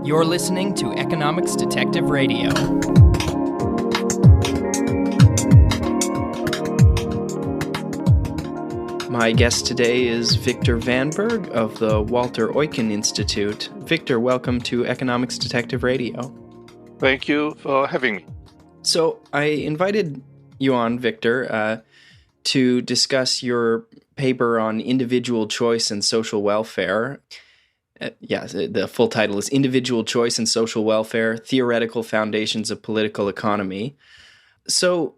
You're listening to Economics Detective Radio. My guest today is Viktor Vanberg of the Walter Eucken Institute. Viktor, welcome to Economics Detective Radio. Thank you for having me. So I invited you on, Viktor, to discuss your paper on individual choice and social welfare. The full title is Individual Choice and Social Welfare, Theoretical Foundations of Political Economy. So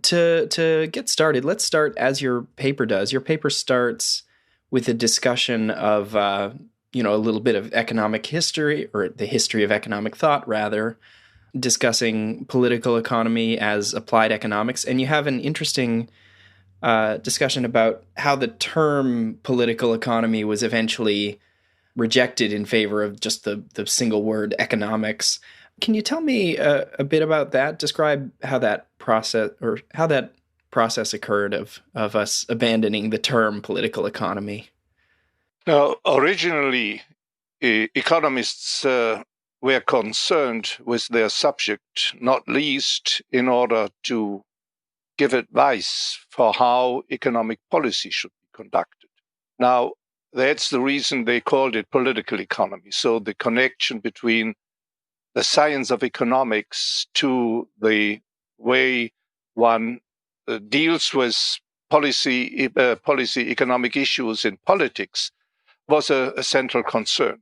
to get started, let's start as your paper does. Your paper starts with a discussion of, a little bit of economic history, or the history of economic thought, rather, discussing political economy as applied economics. And you have an interesting discussion about how the term political economy was eventually rejected in favor of just the single word economics. Can you tell me a bit about that? Describe how that process occurred of us abandoning the term political economy. Now, originally, economists were concerned with their subject, not least in order to give advice for how economic policy should be conducted. Now, that's the reason they called it political economy. So the connection between the science of economics to the way one deals with policy economic issues in politics was a central concern.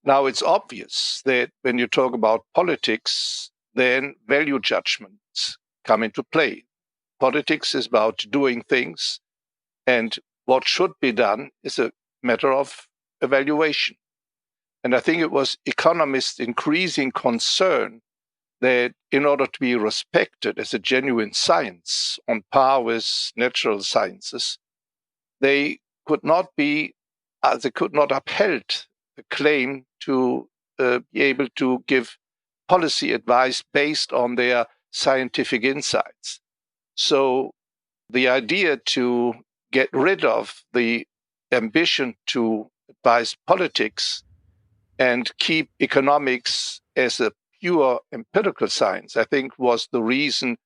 Now, it's obvious that when you talk about politics, then value judgments come into play. Politics is about doing things, and what should be done is a matter of evaluation. And I think it was economists' increasing concern that in order to be respected as a genuine science on par with natural sciences, they could not uphold the claim to be able to give policy advice based on their scientific insights. So the idea to get rid of the ambition to advise politics and keep economics as a pure empirical science, I think, was the reason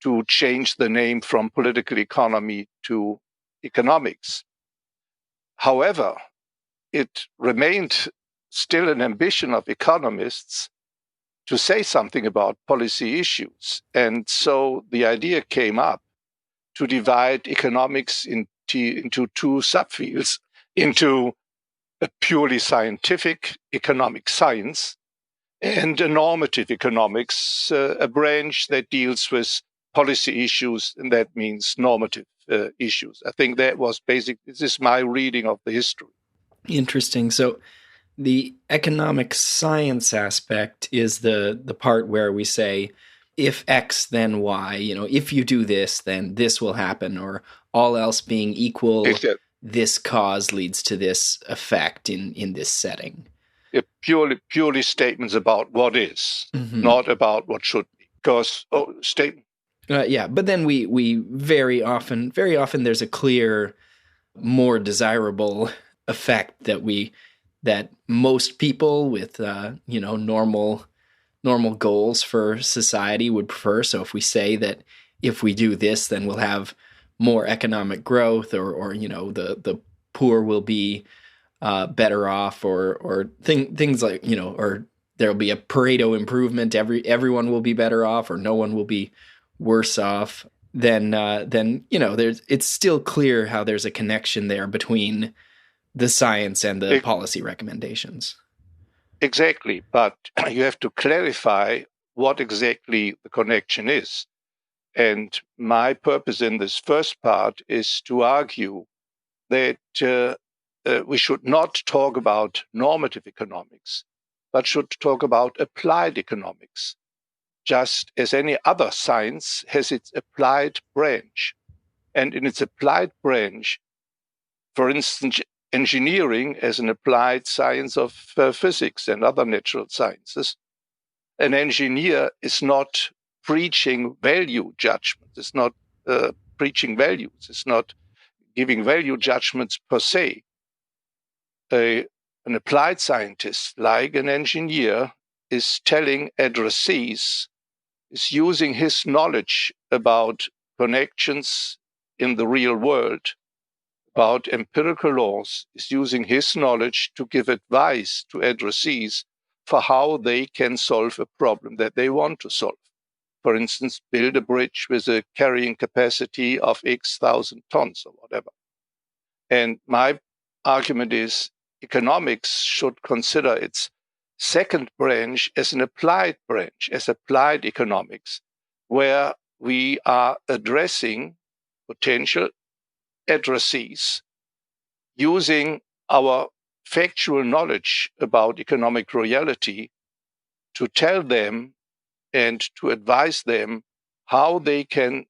to change the name from political economy to economics. However, it remained still an ambition of economists to say something about policy issues. And so the idea came up to divide economics into two subfields, into a purely scientific economic science and a normative economics, a branch that deals with policy issues, and that means normative issues. I think that was this is my reading of the history. Interesting. So the economic science aspect is the part where we say, if X, then Y, if you do this, then this will happen, or all else being equal, this cause leads to this effect in this setting. Purely statements about what is, not about what should be. Because but then we very often there's a clear, more desirable effect that most people with normal goals for society would prefer. So if we say that if we do this, then we'll have more economic growth, or the poor will be better off, or things like, or there'll be a Pareto improvement, everyone will be better off, or no one will be worse off, then it's still clear how there's a connection there between the science and the policy recommendations. Exactly, but you have to clarify what exactly the connection is. And my purpose in this first part is to argue that we should not talk about normative economics, but should talk about applied economics, just as any other science has its applied branch. And in its applied branch, for instance, engineering as an applied science of physics and other natural sciences, an engineer is not preaching value judgments. It's not preaching values. It's not giving value judgments per se. an applied scientist, like an engineer, is telling addressees, is using his knowledge about connections in the real world, about empirical laws, is using his knowledge to give advice to addressees for how they can solve a problem that they want to solve. For instance, build a bridge with a carrying capacity of X thousand tons or whatever. And my argument is economics should consider its second branch as an applied branch, as applied economics, where we are addressing potential addressees using our factual knowledge about economic reality to tell them and to advise them how they can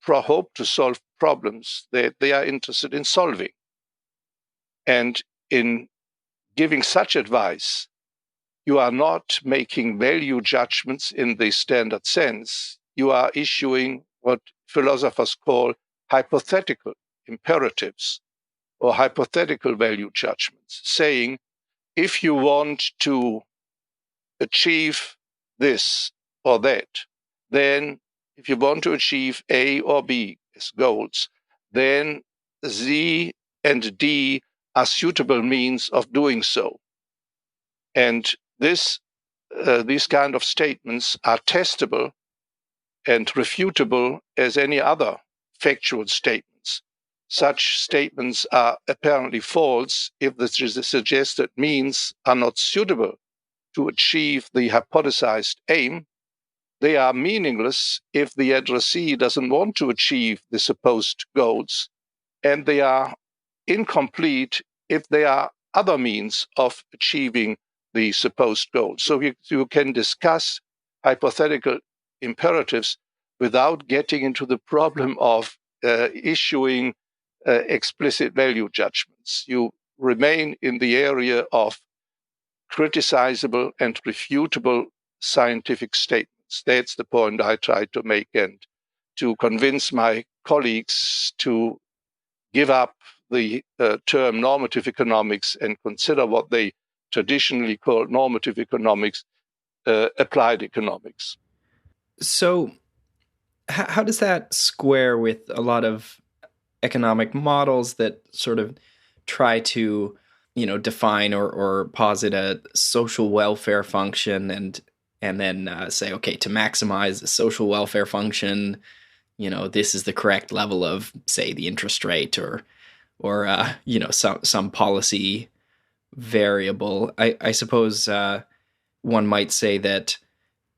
hope to solve problems that they are interested in solving. And in giving such advice, you are not making value judgments in the standard sense. You are issuing what philosophers call hypothetical imperatives or hypothetical value judgments, saying, if you want to achieve this or that, then if you want to achieve A or B as goals, then Z and D are suitable means of doing so. And these kind of statements are testable and refutable as any other factual statements. Such statements are apparently false if the suggested means are not suitable to achieve the hypothesized aim. They are meaningless if the addressee doesn't want to achieve the supposed goals, and they are incomplete if there are other means of achieving the supposed goals. So you can discuss hypothetical imperatives without getting into the problem of issuing explicit value judgments. You remain in the area of criticizable and refutable scientific statements. That's the point I try to make, and to convince my colleagues to give up the term normative economics and consider what they traditionally called normative economics, applied economics. So, how does that square with a lot of economic models that sort of try to, define or posit a social welfare function and then say, okay, to maximize the social welfare function, this is the correct level of, say, the interest rate or some policy variable. I suppose one might say that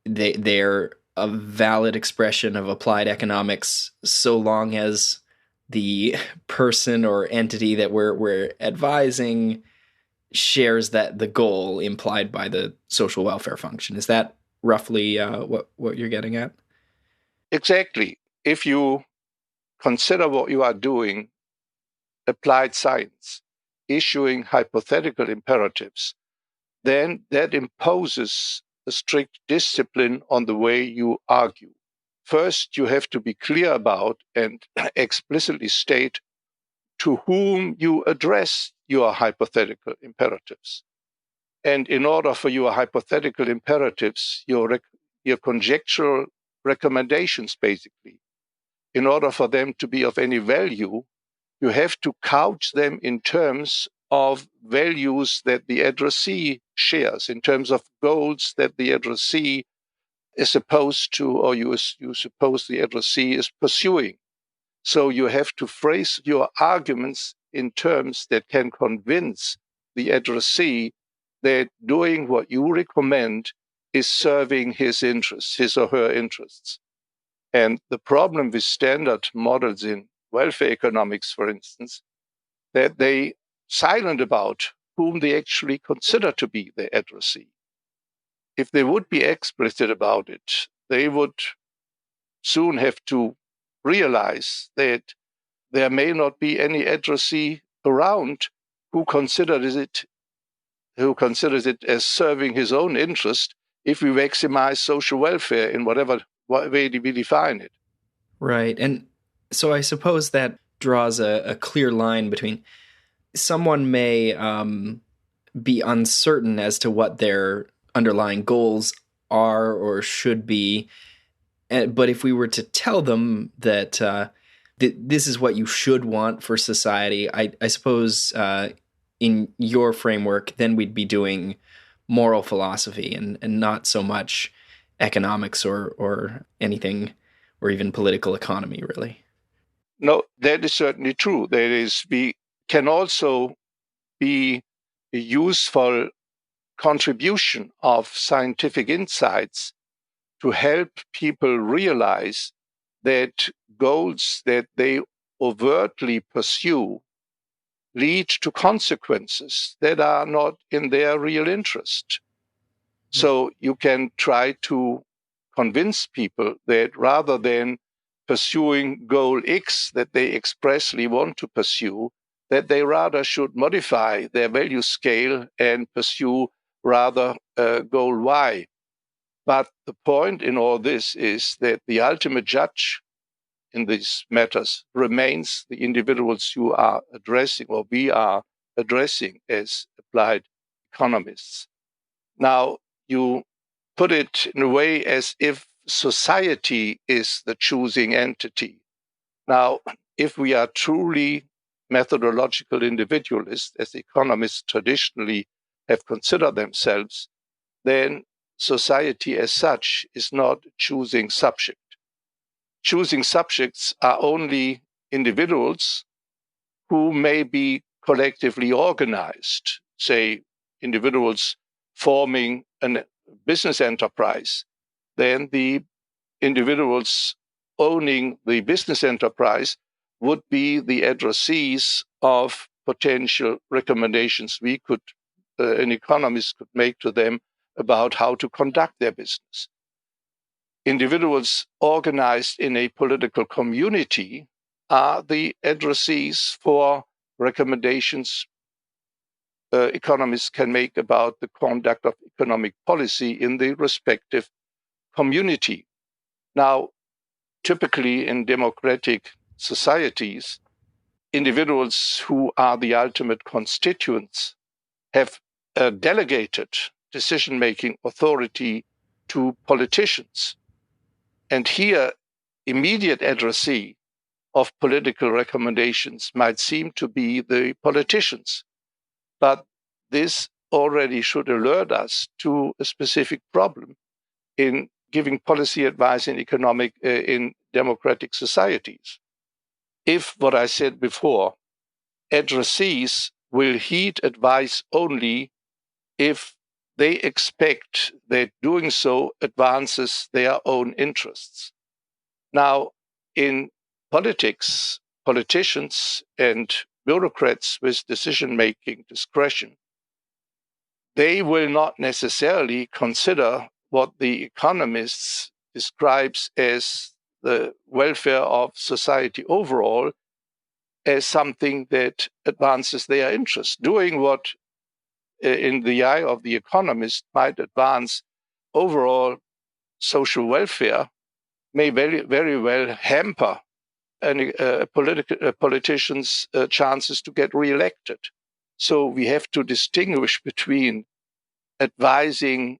they're a valid expression of applied economics so long as the person or entity that we're advising shares that the goal implied by the social welfare function. Is that roughly what you're getting at? Exactly. If you consider what you are doing, applied science, issuing hypothetical imperatives, then that imposes a strict discipline on the way you argue. First, you have to be clear about and explicitly state to whom you address your hypothetical imperatives. And in order for your hypothetical imperatives, your conjectural recommendations, basically, in order for them to be of any value, you have to couch them in terms of values that the addressee shares, in terms of goals that the addressee is supposed to, or you suppose the addressee is pursuing. So you have to phrase your arguments in terms that can convince the addressee that doing what you recommend is serving his interests, his or her interests. And the problem with standard models in welfare economics, for instance, that they silent about whom they actually consider to be the addressee. If they would be explicit about it, they would soon have to realize that there may not be any addressee around who considers it as serving his own interest if we maximize social welfare in whatever way we define it. Right. And so I suppose that draws a clear line between someone may be uncertain as to what their underlying goals are or should be. But if we were to tell them that this is what you should want for society, I suppose in your framework, then we'd be doing moral philosophy and not so much economics or anything, or even political economy, really. No, that is certainly true. That is, we can also be a useful contribution of scientific insights to help people realize that goals that they overtly pursue lead to consequences that are not in their real interest. So you can try to convince people that rather than pursuing goal X that they expressly want to pursue, that they rather should modify their value scale and pursue rather goal Y. But the point in all this is that the ultimate judge in these matters remains the individuals you are addressing, or we are addressing as applied economists. Now, you put it in a way as if society is the choosing entity. Now, if we are truly methodological individualists, as economists traditionally have considered themselves, then society as such is not choosing subject. Choosing subjects are only individuals who may be collectively organized, say individuals forming a business enterprise. Then the individuals owning the business enterprise would be the addressees of potential recommendations an economist could make to them about how to conduct their business. Individuals organized in a political community are the addressees for recommendations economists can make about the conduct of economic policy in the respective community. Now, typically in democratic societies, individuals who are the ultimate constituents have delegated decision-making authority to politicians. And here, immediate addressee of political recommendations might seem to be the politicians. But this already should alert us to a specific problem in giving policy advice in democratic societies. If what I said before, addressees will heed advice only if they expect that doing so advances their own interests. Now, in politics, politicians and bureaucrats with decision-making discretion, they will not necessarily consider what the economists describes as the welfare of society overall as something that advances their interests. Doing what in the eye of the economist might advance overall social welfare may very well hamper a politician's chances to get reelected. So we have to distinguish between advising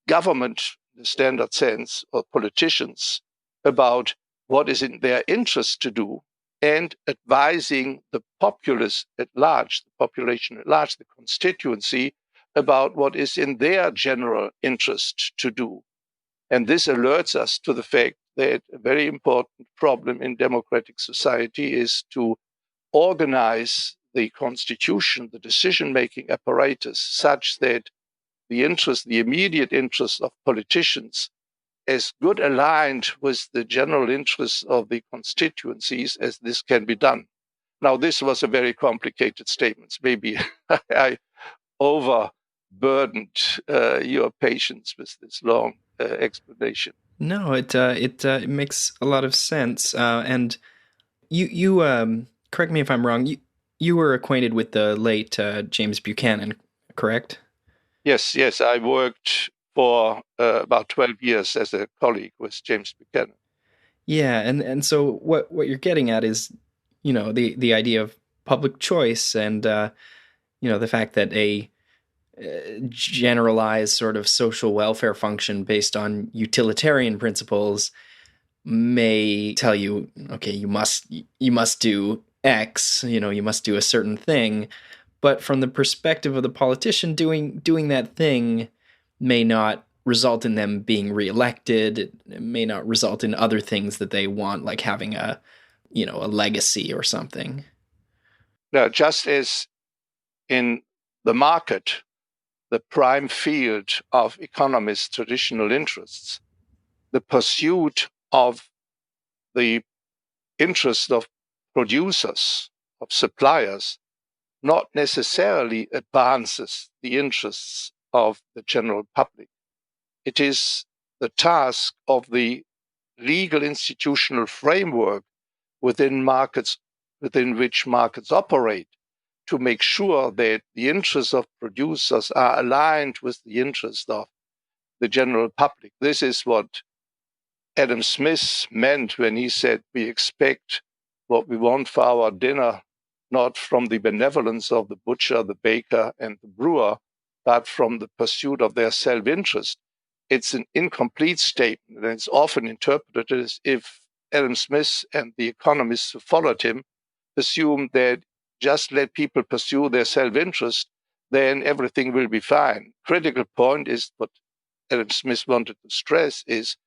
government, in the standard sense, or politicians about what is in their interest to do, and advising the populace at large, the population at large, the constituency, about what is in their general interest to do. And this alerts us to the fact that a very important problem in democratic society is to organize the constitution, the decision-making apparatus, such that the immediate interests of politicians, as good aligned with the general interests of the constituencies as this can be done. Now, this was a very complicated statement. Maybe I overburdened your patience with this long explanation. No, it makes a lot of sense. And you correct me if I'm wrong. You were acquainted with the late James Buchanan, correct? Yes. I worked for about 12 years as a colleague with James Buchanan. Yeah, and so what you're getting at is, the idea of public choice and the fact that a generalized sort of social welfare function based on utilitarian principles may tell you, okay, you must do X, you must do a certain thing. But from the perspective of the politician, doing that thing may not result in them being reelected. It may not result in other things that they want, like having a legacy or something. Now, just as in the market, the prime field of economists' traditional interests, the pursuit of the interest of producers, of suppliers, not necessarily advances the interests of the general public. It is the task of the legal institutional framework within which markets operate to make sure that the interests of producers are aligned with the interest of the general public. This is what Adam Smith meant when he said, we expect what we want for our dinner, not from the benevolence of the butcher, the baker, and the brewer, but from the pursuit of their self-interest. It's an incomplete statement, and it's often interpreted as if Adam Smith and the economists who followed him assumed that just let people pursue their self-interest, then everything will be fine. Critical point is what Adam Smith wanted to stress is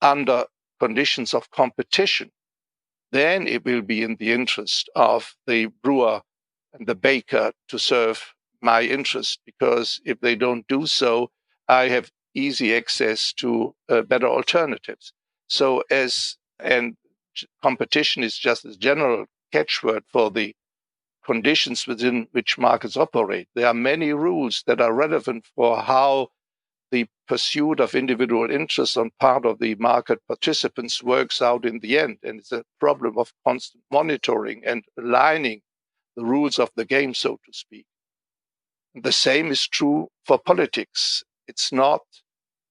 under conditions of competition, then it will be in the interest of the brewer and the baker to serve my interest, because if they don't do so, I have easy access to better alternatives. And competition is just a general catchword for the conditions within which markets operate. There are many rules that are relevant for how the pursuit of individual interests on part of the market participants works out in the end. And it's a problem of constant monitoring and aligning the rules of the game, so to speak. The same is true for politics. It's not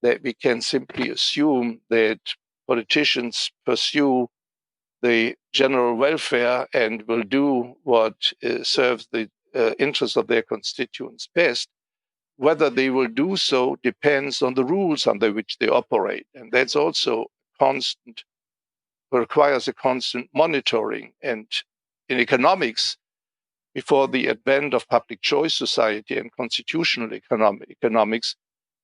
that we can simply assume that politicians pursue the general welfare and will do what serves the interests of their constituents best. Whether they will do so depends on the rules under which they operate. And that's also requires a constant monitoring. And in economics, before the advent of public choice society and constitutional economics,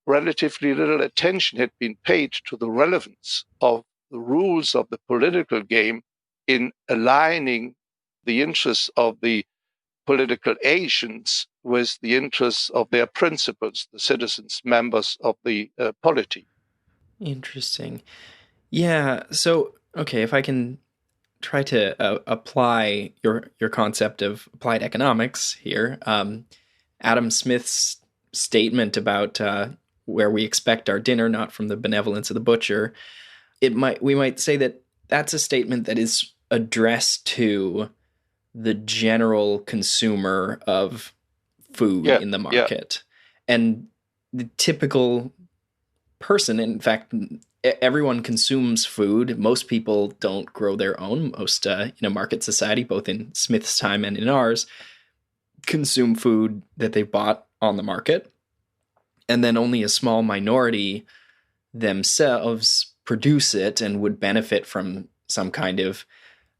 relatively little attention had been paid to the relevance of the rules of the political game in aligning the interests of the political agents with the interests of their principals, the citizens, members of the polity. Interesting. Yeah. So, okay, if I can try to apply your concept of applied economics here, Adam Smith's statement about where we expect our dinner, not from the benevolence of the butcher, we might say that that's a statement that is addressed to the general consumer of food in the market. And the typical person, in fact, everyone consumes food. Most people don't grow their own. Most in a market society, both in Smith's time and in ours, consume food that they bought on the market. And then only a small minority themselves produce it and would benefit from some kind of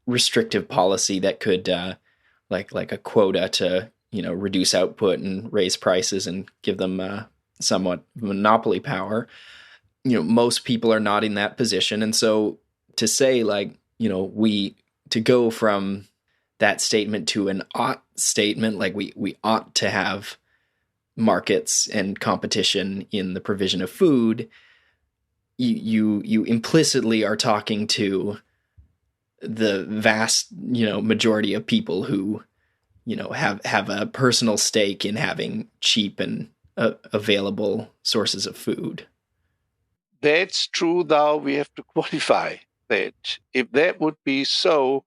restrictive policy that could like a quota to reduce output and raise prices and give them somewhat monopoly power. Most people are not in that position, and so to say to go from that statement to an ought statement, like we ought to have markets and competition in the provision of food, you implicitly are talking to the vast majority of people who have a personal stake in having cheap and available sources of food. That's true, though we have to qualify that. If that would be so,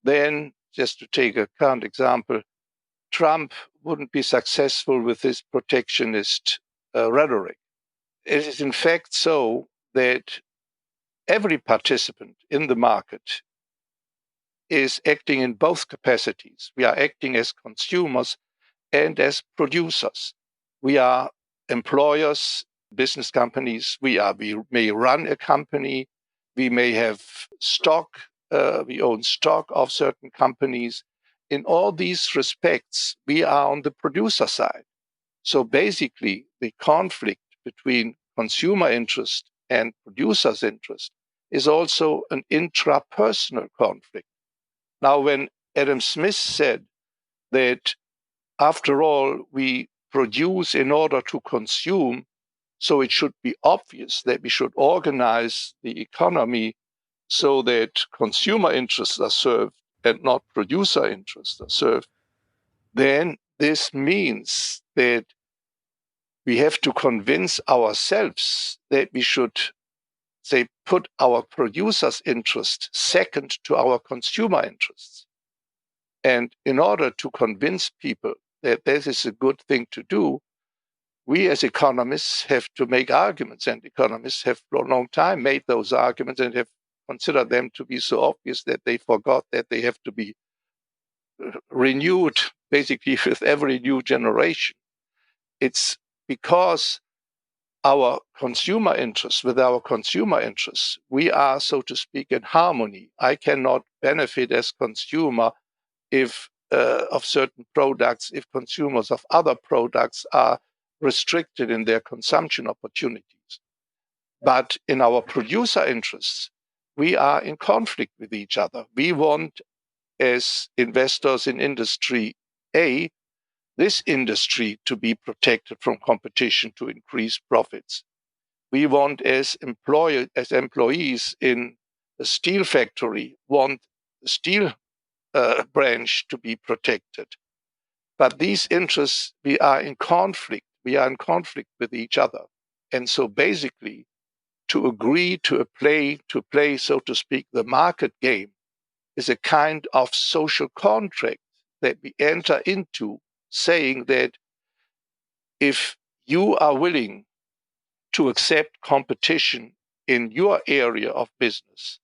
then just to take a current example, Trump wouldn't be successful with his protectionist rhetoric. It is in fact so that every participant in the market is acting in both capacities. We are acting as consumers and as producers. We are employers, business companies. We may run a company. We may have stock. We own stock of certain companies. In all these respects, we are on the producer side. So basically, the conflict between consumer interest and producer's interest is also an intrapersonal conflict. Now, when Adam Smith said that after all, we produce in order to consume, so it should be obvious that we should organize the economy so that consumer interests are served and not producer interests are served, then this means that we have to convince ourselves that we should, say, put our producer's interest second to our consumer interests. And in order to convince people that this is a good thing to do, we as economists have to make arguments, and economists have for a long time made those arguments and have considered them to be so obvious that they forgot that they have to be renewed basically with every new generation. It's because with our consumer interests, we are, so to speak, in harmony. I cannot benefit as consumer if of certain products, if consumers of other products are restricted in their consumption opportunities. But in our producer interests, we are in conflict with each other. We want, as investors in industry A, this industry to be protected from competition to increase profits. We want, as employees in a steel factory, want the steel branch to be protected. But these interests, we are in conflict. We are in conflict with each other. And so basically, to agree to play, so to speak, the market game is a kind of social contract that we enter into, saying that if you are willing to accept competition in your area of business,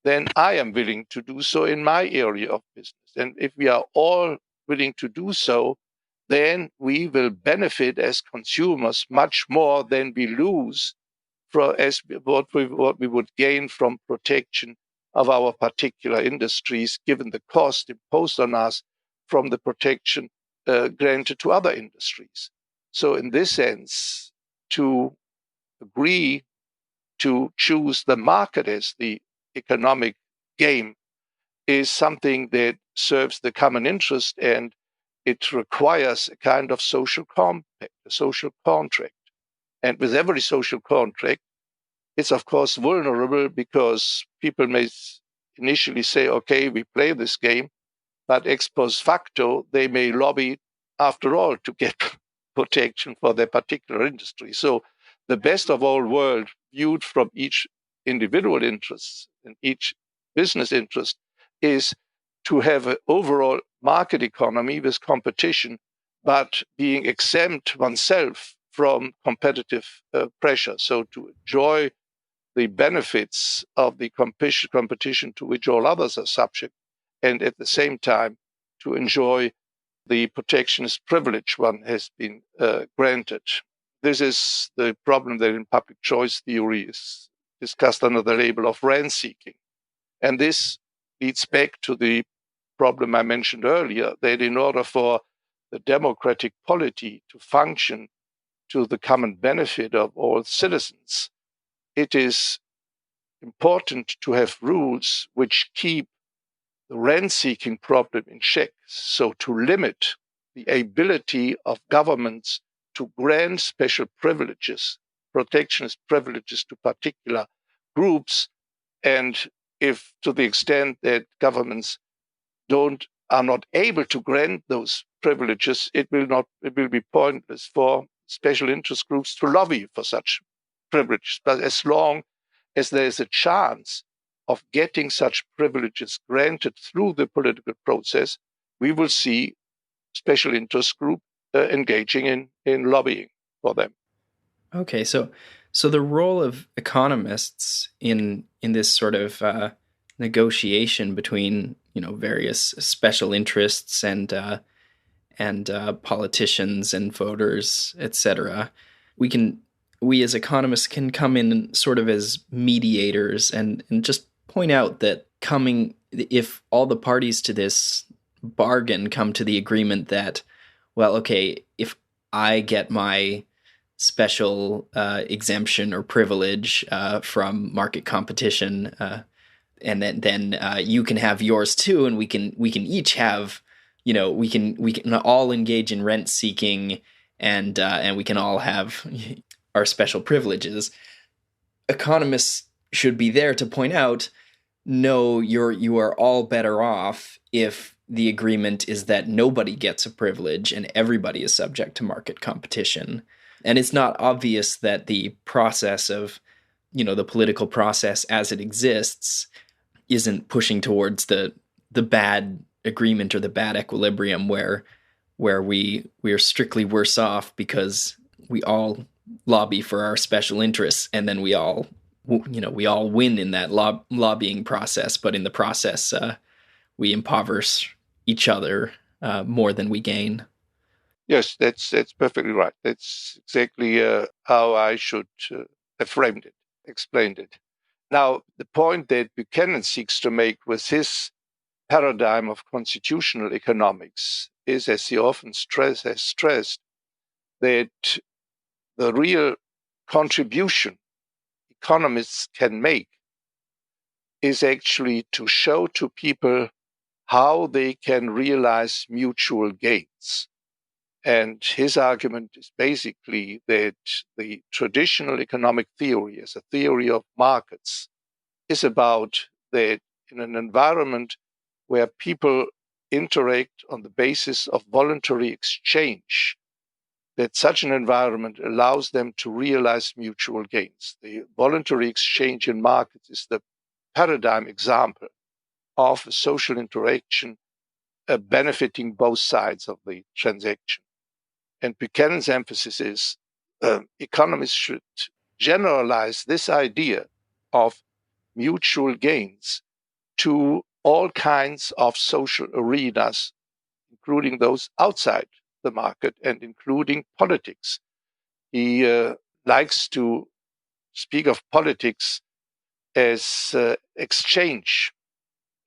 then I am willing to do so in my area of business. And if we are all willing to do so, then we will benefit as consumers much more than we lose what we would gain from protection of our particular industries, given the cost imposed on us from the protection granted to other industries. So in this sense, to agree to choose the market as the economic game is something that serves the common interest, and it requires a kind of social compact, a social contract. And with every social contract, it's of course vulnerable because people may initially say, okay, we play this game, but ex post facto, they may lobby after all to get protection for their particular industry. So the best of all worlds viewed from each individual interest and each business interest is to have an overall market economy with competition, but being exempt oneself from competitive pressure. So to enjoy the benefits of the competition to which all others are subject, and at the same time to enjoy the protectionist privilege one has been granted. This is the problem that in public choice theory is discussed under the label of rent seeking. And this leads back to the problem I mentioned earlier, that in order for the democratic polity to function to the common benefit of all citizens, it is important to have rules which keep the rent-seeking problem in check, so to limit the ability of governments to grant special privileges, protectionist privileges to particular groups, and if to the extent that governments are not able to grant those privileges, it will be pointless for special interest groups to lobby for such privileges. But as long as there is a chance of getting such privileges granted through the political process, we will see special interest groups engaging in lobbying for them. Okay, so the role of economists in this sort of negotiation between various special interests and politicians and voters, etc. We as economists can come in sort of as mediators and just point out that if all the parties to this bargain come to the agreement that, well, okay, if I get my special exemption or privilege from market competition, and then you can have yours too, and we can each have, we can all engage in rent seeking, and we can all have our special privileges. Economists should be there to point out, no, you are all better off if the agreement is that nobody gets a privilege and everybody is subject to market competition. And it's not obvious that the process of, the political process as it exists isn't pushing towards the bad agreement or the bad equilibrium where we are strictly worse off because we all lobby for our special interests, and then we all win in that lobbying process, but in the process we impoverish each other more than we gain. Yes, that's perfectly right. That's exactly how I should have framed it, explained it. Now, the point that Buchanan seeks to make with his paradigm of constitutional economics is, as he often has stressed, that the real contribution economists can make is actually to show to people how they can realize mutual gains. And his argument is basically that the traditional economic theory as a theory of markets is about that in an environment where people interact on the basis of voluntary exchange, that such an environment allows them to realize mutual gains. The voluntary exchange in markets is the paradigm example of a social interaction benefiting both sides of the transaction. And Buchanan's emphasis is economists should generalize this idea of mutual gains to all kinds of social arenas, including those outside the market and including politics. He likes to speak of politics as exchange,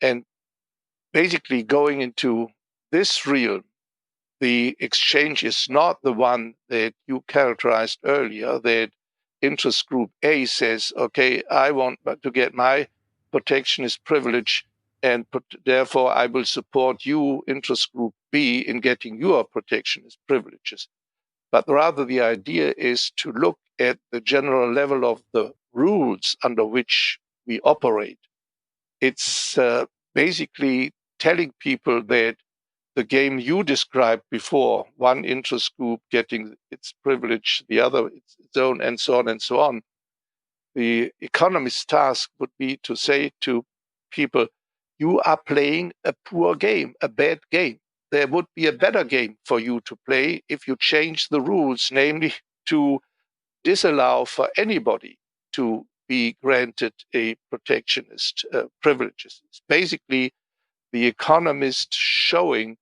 and basically going into this realm. The exchange is not the one that you characterized earlier, that interest group A says, okay, I want to get my protectionist privilege, and therefore I will support you, interest group B, in getting your protectionist privileges. But rather the idea is to look at the general level of the rules under which we operate. It's basically telling people that the game you described before, one interest group getting its privilege, the other its own, and so on and so on. The economist's task would be to say to people, you are playing a poor game, a bad game. There would be a better game for you to play if you change the rules, namely to disallow for anybody to be granted a protectionist privileges. It's basically the economist showing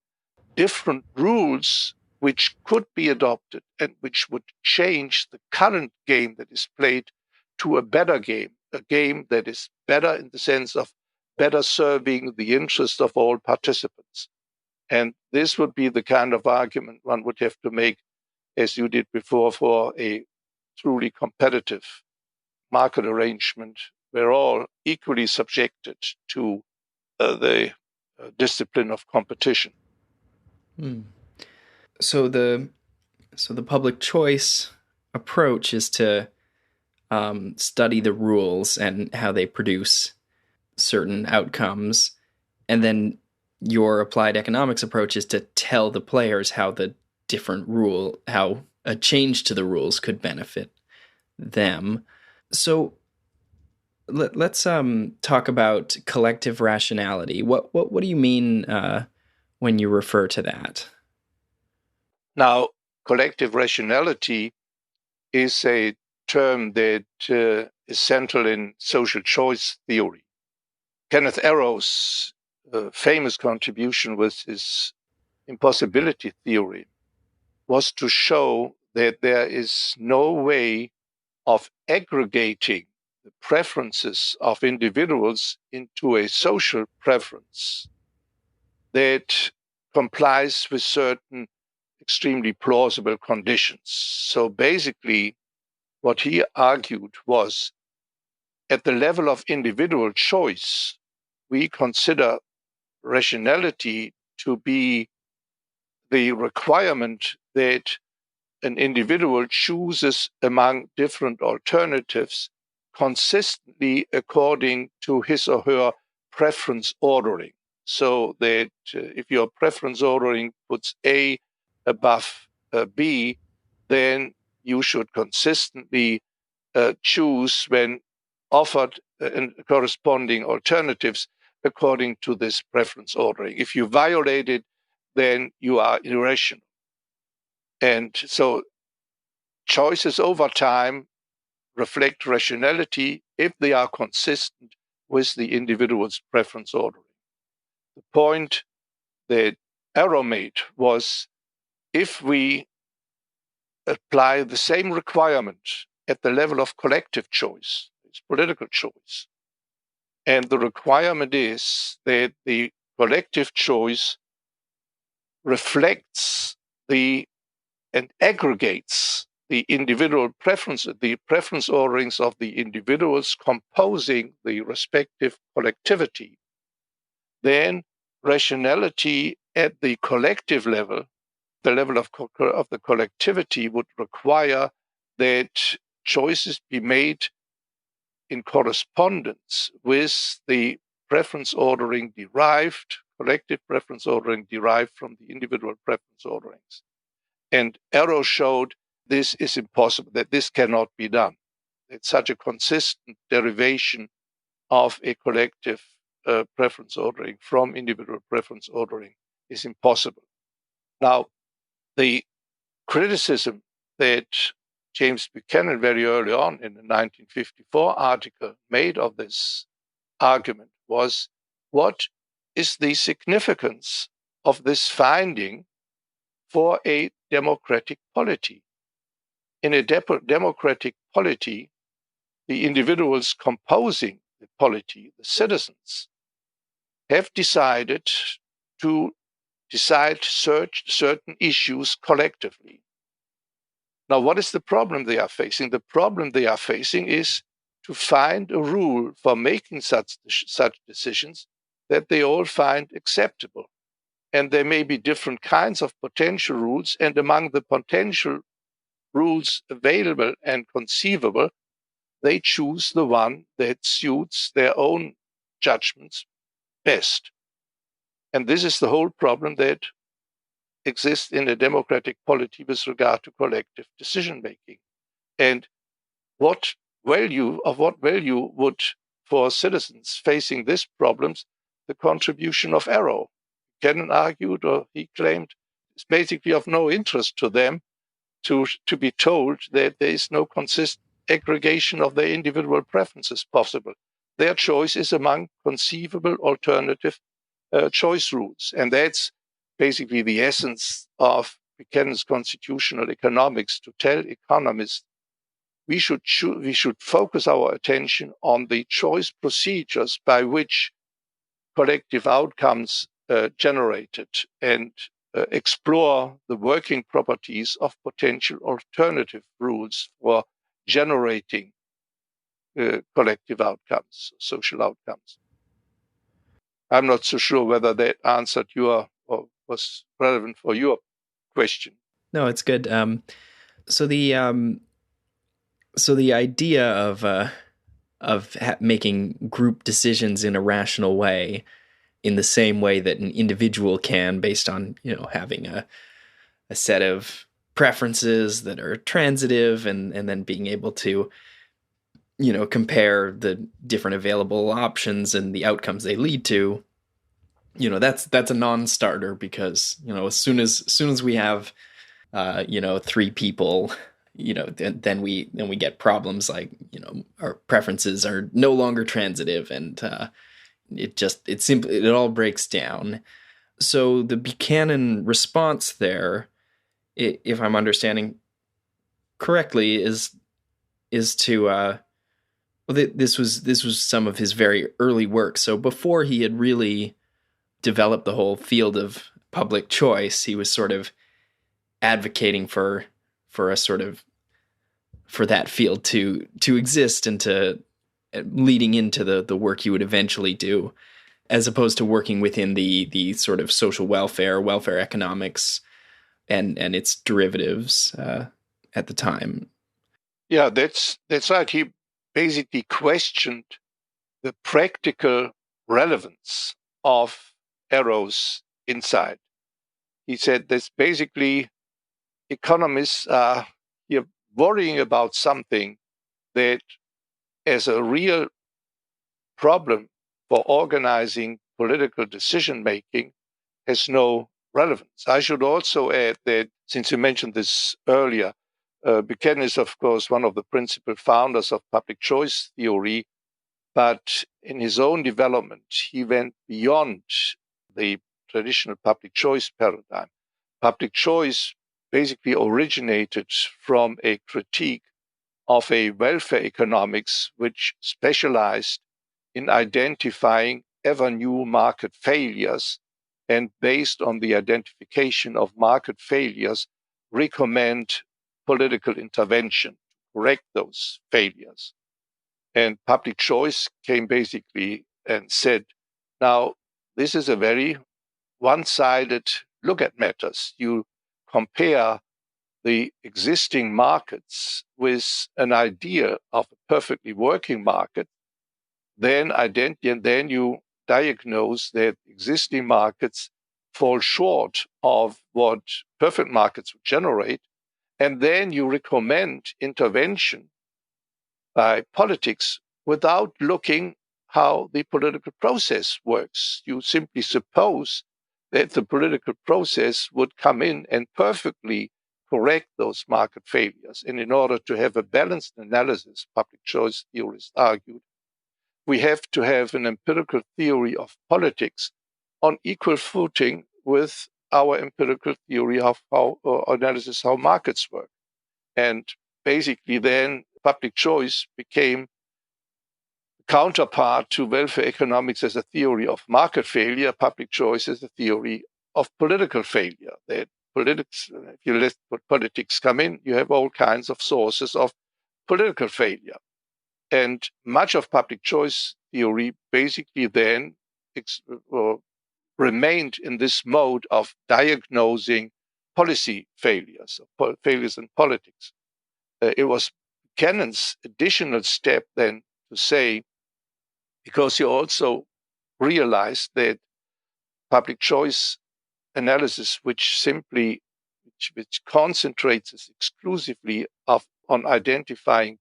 different rules which could be adopted and which would change the current game that is played to a better game, a game that is better in the sense of better serving the interest of all participants. And this would be the kind of argument one would have to make, as you did before, for a truly competitive market arrangement where all equally subjected to the discipline of competition. So the public choice approach is to study the rules and how they produce certain outcomes, and then your applied economics approach is to tell the players how a change to the rules could benefit them. So let's talk about collective rationality. What do you mean when you refer to that? Now, collective rationality is a term that is central in social choice theory. Kenneth Arrow's famous contribution with his impossibility theory was to show that there is no way of aggregating the preferences of individuals into a social preference that complies with certain extremely plausible conditions. So basically, what he argued was at the level of individual choice, we consider rationality to be the requirement that an individual chooses among different alternatives consistently according to his or her preference ordering. So that if your preference ordering puts A above B, then you should consistently choose when offered corresponding alternatives according to this preference ordering. If you violate it, then you are irrational. And so choices over time reflect rationality if they are consistent with the individual's preference ordering. The point that Arrow made was if we apply the same requirement at the level of collective choice, it's political choice, and the requirement is that the collective choice reflects and aggregates the individual preference, the preference orderings of the individuals composing the respective collectivity, then rationality at the collective level, the level of the collectivity, would require that choices be made in correspondence with the preference ordering derived, collective preference ordering derived from the individual preference orderings. And Arrow showed this is impossible, that this cannot be done. That such a consistent derivation of a collective preference ordering from individual preference ordering is impossible. Now, the criticism that James Buchanan very early on in the 1954 article made of this argument was, what is the significance of this finding for a democratic polity? In a democratic polity, the individuals composing the polity, the citizens, have decided to search certain issues collectively. Now, what is the problem they are facing? The problem they are facing is to find a rule for making such decisions that they all find acceptable. And there may be different kinds of potential rules, and among the potential rules available and conceivable, they choose the one that suits their own judgments best. And this is the whole problem that exists in a democratic polity with regard to collective decision making. And what value would, for citizens facing these problems, the contribution of Arrow? Buchanan argued, or he claimed, it's basically of no interest to them to be told that there is no consistent aggregation of their individual preferences possible. Their choice is among conceivable alternative choice rules. And that's basically the essence of Buchanan's constitutional economics, to tell economists we should focus our attention on the choice procedures by which collective outcomes generated, and explore the working properties of potential alternative rules for generating collective outcomes, social outcomes. I'm not so sure whether that answered your, or was relevant for your question. No, it's good. So the idea of making group decisions in a rational way, in the same way that an individual can, based on having a set of preferences that are transitive, and then being able to compare the different available options and the outcomes they lead to. That's a non-starter, because as soon as we have three people, then we get problems like our preferences are no longer transitive, and it all breaks down. So the Buchanan response there, if I'm understanding correctly, is to well, this was some of his very early work. So before he had really developed the whole field of public choice, he was sort of advocating for a sort of for that field to exist and to leading into the work he would eventually do, as opposed to working within the sort of social welfare economics and its derivatives at the time. Yeah, that's right. He basically questioned the practical relevance of Arrow's insight. He said that basically economists are here worrying about something that as a real problem for organizing political decision making has no relevance. I should also add that, since you mentioned this earlier, Buchanan is, of course, one of the principal founders of public choice theory, but in his own development, he went beyond the traditional public choice paradigm. Public choice basically originated from a critique of a welfare economics which specialized in identifying ever new market failures, and based on the identification of market failures, recommend political intervention to correct those failures. And public choice came basically and said, now, this is a very one-sided look at matters. You compare the existing markets with an idea of a perfectly working market, then you diagnose that existing markets fall short of what perfect markets would generate, and then you recommend intervention by politics without looking how the political process works. You simply suppose that the political process would come in and perfectly correct those market failures. And in order to have a balanced analysis, public choice theorists argued, we have to have an empirical theory of politics on equal footing with our empirical theory of how markets work. And basically then public choice became counterpart to welfare economics as a theory of market failure. Public choice is a theory of political failure. That politics, if you let politics come in, you have all kinds of sources of political failure. And much of public choice theory basically then remained in this mode of diagnosing policy failures, failures in politics. It was Buchanan's additional step then to say, because he also realized that public choice analysis, which concentrates exclusively on identifying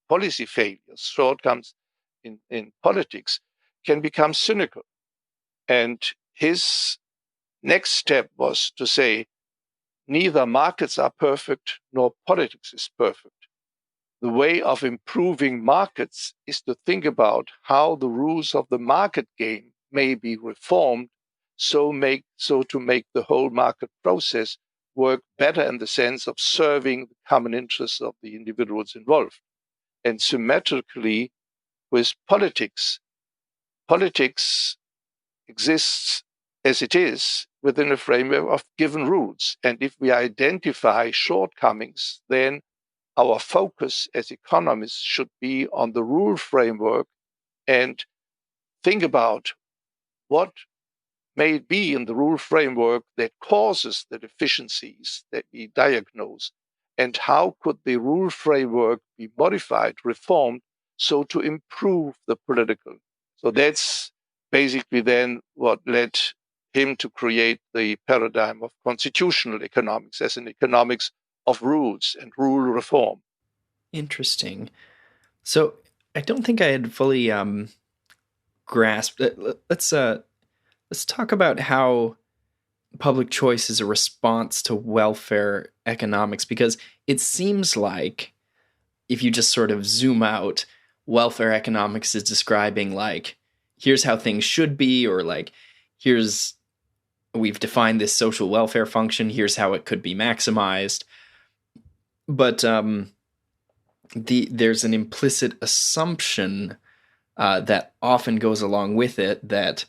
policy failures, shortcomings in politics, can become cynical. And his next step was to say, neither markets are perfect nor politics is perfect. The way of improving markets is to think about how the rules of the market game may be reformed so to make the whole market process work better in the sense of serving the common interests of the individuals involved. And symmetrically with politics, politics exists as it is within a framework of given rules. And if we identify shortcomings, then our focus as economists should be on the rule framework and think about what may be in the rule framework that causes the deficiencies that we diagnose, and how could the rule framework be modified, reformed, so to improve the political. So that's basically then what led him to create the paradigm of constitutional economics as an economics of rules and rule reform. Interesting. So I don't think I had fully grasped. Let's talk about how public choice is a response to welfare economics, because it seems like if you just sort of zoom out, welfare economics is describing like here's how things should be, or like, we've defined this social welfare function, here's how it could be maximized. But there's an implicit assumption that often goes along with it, that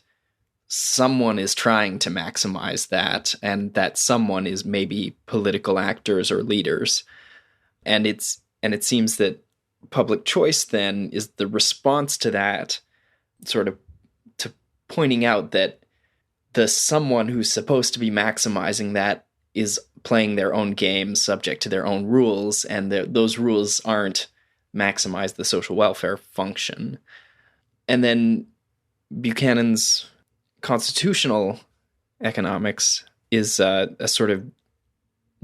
someone is trying to maximize that, and that someone is maybe political actors or leaders. And it seems that public choice then is the response to that, sort of to pointing out that the someone who's supposed to be maximizing that is playing their own game, subject to their own rules, and those rules aren't maximize the social welfare function. And then Buchanan's constitutional economics is a sort of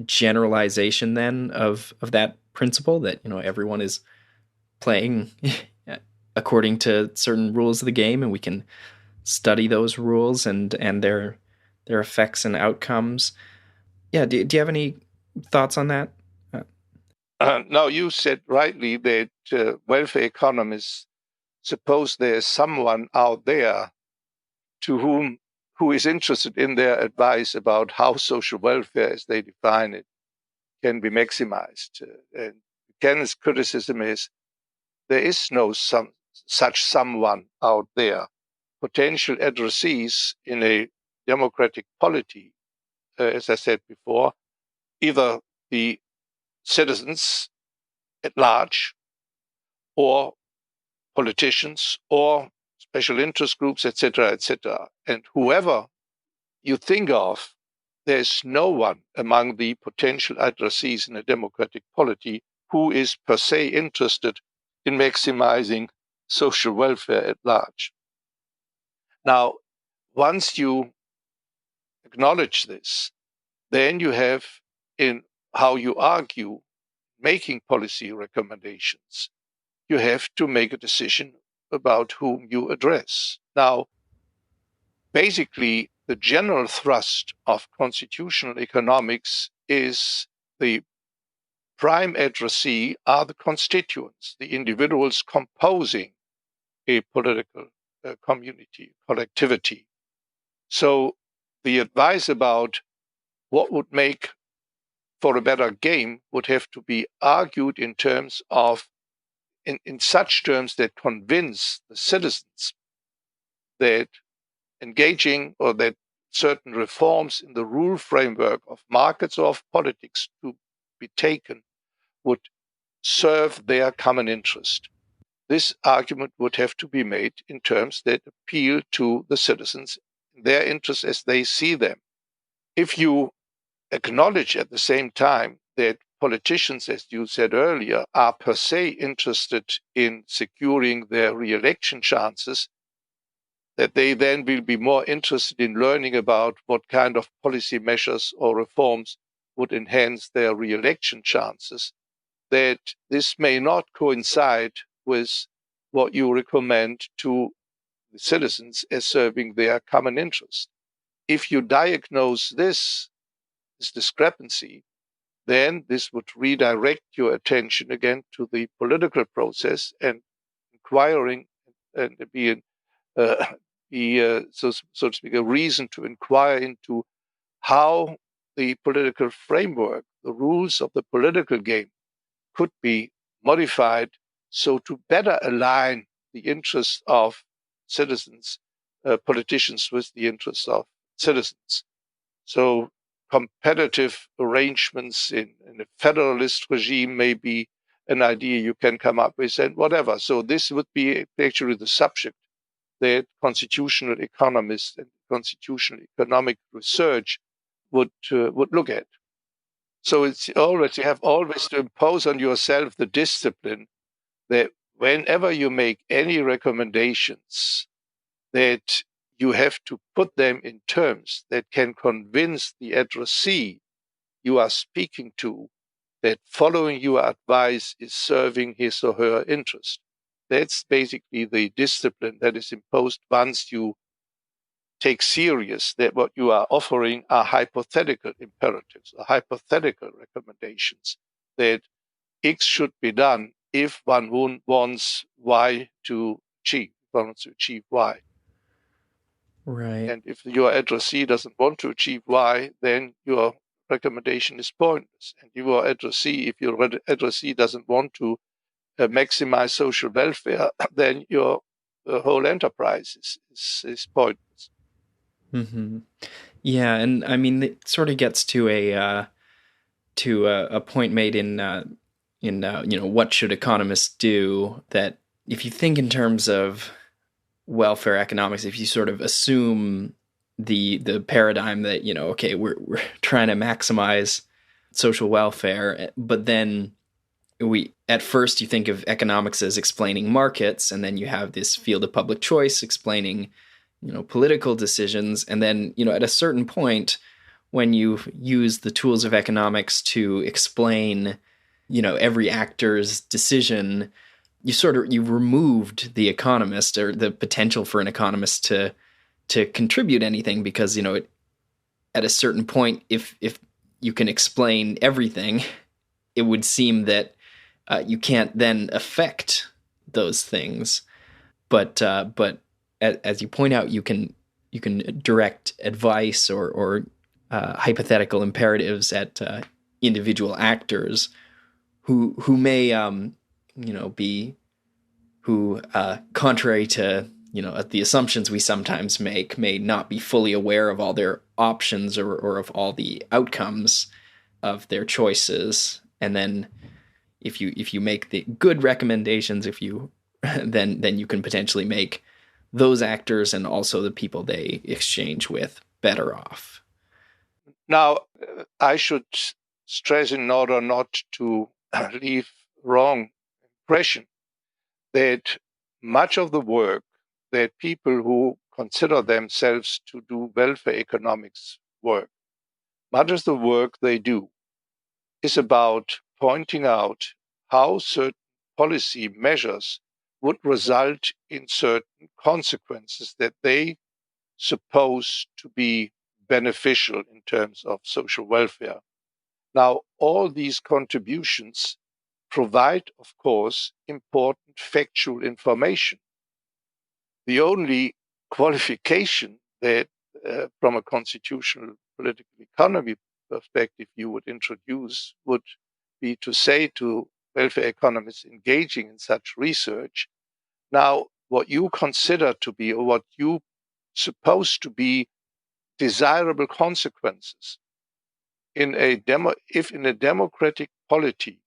generalization then of that principle, that everyone is playing according to certain rules of the game, and we can study those rules and their effects and outcomes. Yeah, do you have any thoughts on that? No, you said rightly that welfare economists suppose there's someone out there who is interested in their advice about how social welfare, as they define it, can be maximized. And Buchanan's criticism is there is no such someone out there. Potential addressees in a democratic polity, as I said before, either the citizens at large, or politicians, or special interest groups, etc., etc. And whoever you think of, there's no one among the potential addressees in a democratic polity who is per se interested in maximizing social welfare at large. Now, once you acknowledge this, then you have, in how you argue, making policy recommendations, you have to make a decision about whom you address. Now, basically, the general thrust of constitutional economics is the prime addressee are the constituents, the individuals composing a political community, collectivity. So the advice about what would make for a better game would have to be argued in terms of, in such terms that convince the citizens that engaging, or that certain reforms in the rule framework of markets or of politics to be taken would serve their common interest. This argument would have to be made in terms that appeal to the citizens, their interests as they see them. If you acknowledge at the same time that politicians, as you said earlier, are per se interested in securing their re-election chances, that they then will be more interested in learning about what kind of policy measures or reforms would enhance their re-election chances, that this may not coincide with what you recommend to the citizens as serving their common interest. If you diagnose this discrepancy, then this would redirect your attention again to the political process and inquiring, and so to speak, a reason to inquire into how the political framework, the rules of the political game, could be modified so to better align the interests of citizens, politicians, with the interests of citizens. So competitive arrangements in a federalist regime may be an idea you can come up with, and whatever. So this would be actually the subject that constitutional economists and constitutional economic research would look at. So you have always to impose on yourself the discipline that whenever you make any recommendations, that you have to put them in terms that can convince the addressee you are speaking to that following your advice is serving his or her interest. That's basically the discipline that is imposed once you take serious that what you are offering are hypothetical imperatives, or hypothetical recommendations, that X should be done if one wants Y to achieve, wants to achieve Y. Right. And if your addressee doesn't want to achieve Y, then your recommendation is pointless. And your addressee, if your addressee doesn't want to maximize social welfare, then your whole enterprise is pointless. Hmm. Yeah, and I mean, it sort of gets to a point made in what should economists do, that if you think in terms of welfare economics, if you sort of assume the paradigm that, okay, we're trying to maximize social welfare, but then we at first you think of economics as explaining markets, and then you have this field of public choice explaining political decisions, and then at a certain point, when you use the tools of economics to explain every actor's decision, you removed the economist, or the potential for an economist to contribute anything, because at a certain point, if you can explain everything, it would seem that you can't then affect those things. But as you point out, you can direct advice or hypothetical imperatives at individual actors who may be who contrary to the assumptions we sometimes make, may not be fully aware of all their options, or of all the outcomes of their choices. And then if you make the good recommendations, if you then you can potentially make those actors and also the people they exchange with better off. Now, I should stress, in order not to leave wrong impression, that much of the work that people who consider themselves to do welfare economics work, much of the work they do is about pointing out how certain policy measures would result in certain consequences that they suppose to be beneficial in terms of social welfare. Now, all these contributions provide, of course, important factual information. The only qualification that, from a constitutional political economy perspective, you would introduce would be to say to welfare economists engaging in such research, now, what you consider to be, or what you suppose to be, desirable consequences if in a democratic polity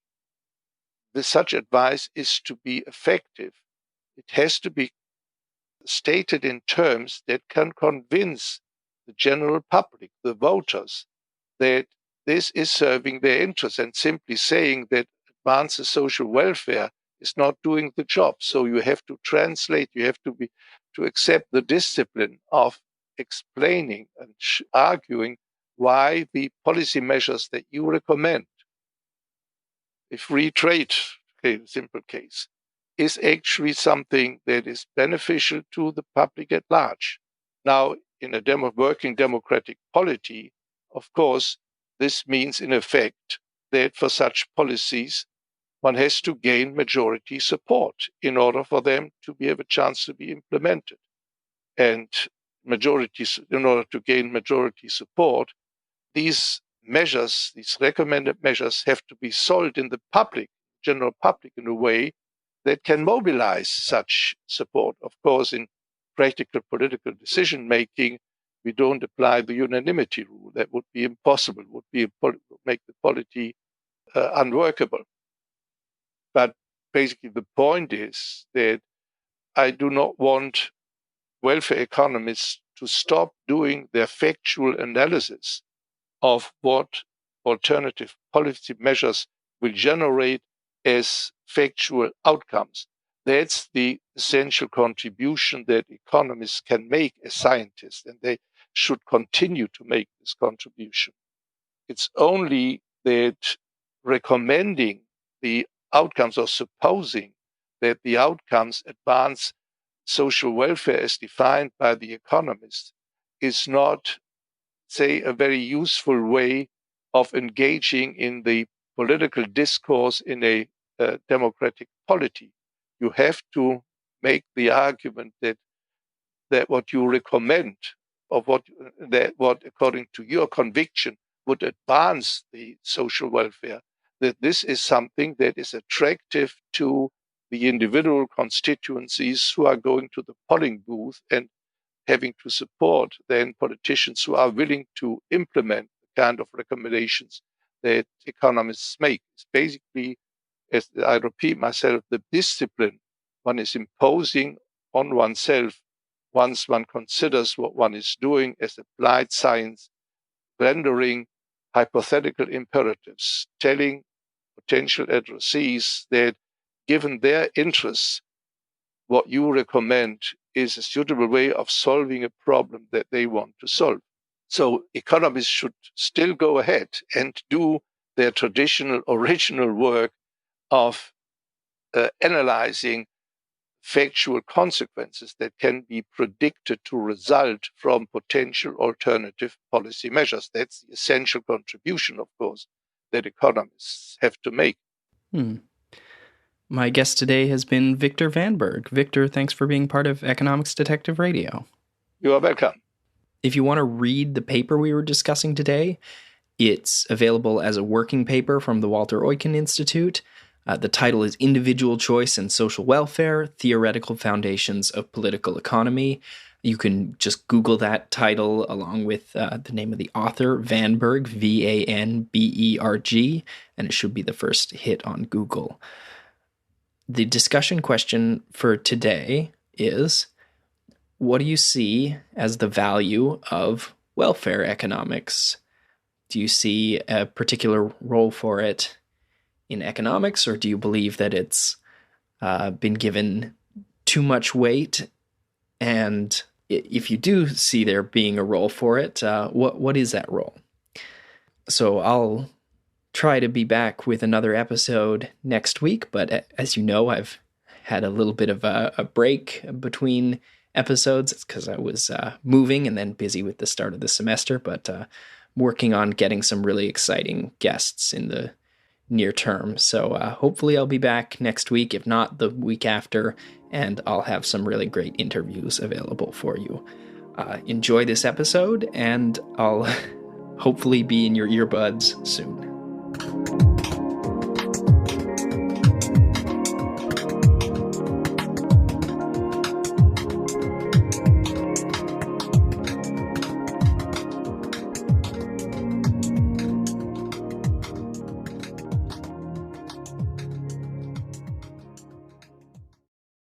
such advice is to be effective, it has to be stated in terms that can convince the general public, the voters, that this is serving their interests, and simply saying that advances social welfare is not doing the job. So you have to translate, you have to accept the discipline of explaining and arguing why the policy measures that you recommend, if free trade, okay, simple case, is actually something that is beneficial to the public at large. Now, in a working democratic polity, of course, this means in effect that for such policies, one has to gain majority support in order for them to have a chance to be implemented. And in order to gain majority support, these measures, these recommended measures, have to be sold in the general public, in a way that can mobilize such support. Of course, in practical political decision making, we don't apply the unanimity rule. That would be impossible, would make the polity unworkable. But basically, the point is that I do not want welfare economists to stop doing their factual analysis of what alternative policy measures will generate as factual outcomes. That's the essential contribution that economists can make as scientists, and they should continue to make this contribution. It's only that recommending the outcomes, or supposing that the outcomes advance social welfare as defined by the economists, is not, say, a very useful way of engaging in the political discourse in a democratic polity. You have to make the argument that that what you recommend or what according to your conviction would advance the social welfare, that this is something that is attractive to the individual constituencies who are going to the polling booth and having to support then politicians who are willing to implement the kind of recommendations that economists make. It's basically, as I repeat myself, the discipline one is imposing on oneself once one considers what one is doing as applied science, rendering hypothetical imperatives, telling potential addressees that given their interests, what you recommend is a suitable way of solving a problem that they want to solve. So economists should still go ahead and do their traditional, original work of analyzing factual consequences that can be predicted to result from potential alternative policy measures. That's the essential contribution, of course, that economists have to make. My guest today has been Viktor Vanberg. Viktor, thanks for being part of Economics Detective Radio. You are welcome. If you want to read the paper we were discussing today, it's available as a working paper from the Walter Eucken Institute. The title is Individual Choice and Social Welfare, Theoretical Foundations of Political Economy. You can just Google that title along with the name of the author, Vanberg, Vanberg, and it should be the first hit on Google. The discussion question for today is, what do you see as the value of welfare economics? Do you see a particular role for it in economics, or do you believe that it's been given too much weight? And if you do see there being a role for it, what is that role? So I'll try to be back with another episode next week, but as you know, I've had a little bit of a break between episodes. It's because I was moving and then busy with the start of the semester, but working on getting some really exciting guests in the near term. So hopefully I'll be back next week, if not the week after, and I'll have some really great interviews available for you. Enjoy this episode, and I'll hopefully be in your earbuds soon.